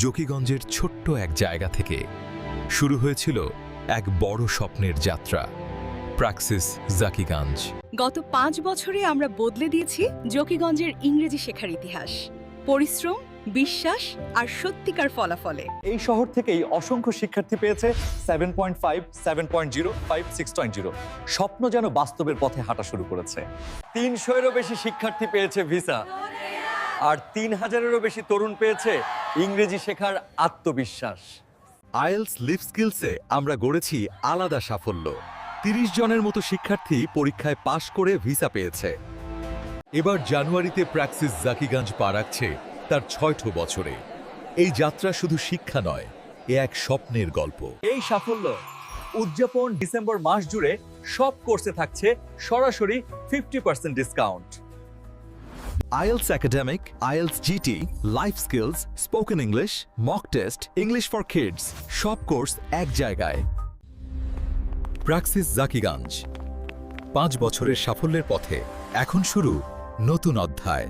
জকিগঞ্জের ছোট্ট এক জায়গা থেকে শুরু হয়েছিল এক বড় স্বপ্নের যাত্রা, প্র্যাক্সিস জাকিগঞ্জ। গত 5 বছরে আমরা বদলে দিয়েছি জকিগঞ্জের ইংরেজি শেখার ইতিহাস। পরিশ্রম, বিশ্বাস আর সত্যিকার ফলাফলে এই শহর থেকেই অসংখ্য শিক্ষার্থী পেয়েছে 7.5, 7.0, 5, 6.0। স্বপ্ন যেন বাস্তবের পথে হাঁটা শুরু করেছে। 300-এরও বেশি শিক্ষার্থী পেয়েছে ভিসা, আর 3000-এরও বেশি তরুণ পেয়েছে ইংরেজি শেখার আত্মবিশ্বাস। আইএলস লিভ স্কিলসে আমরা গড়েছি আলাদা সাফল্য। 30 জনের মতো শিক্ষার্থী পরীক্ষায় পাশ করে ভিসা পেয়েছে। এবার জানুয়ারিতে প্র্যাক্সিস জাকিগঞ্জ পা রাখছে তার 6ঠো বছরে। এই যাত্রা শুধু শিক্ষা নয়, এ এক স্বপ্নের গল্প। এই সাফল্য উদযাপন ডিসেম্বর মাস জুড়ে সব কোর্সে থাকছে সরাসরি 50% discount. IELTS Academic, IELTS GT, Life Skills, Spoken English, Mock Test, English for Kids, সব কোর্স এক জায়গায়। প্র্যাক্সিস জাকিগঞ্জ 5 বছরের সাফল্যের পথে এখন শুরু নতুন অধ্যায়।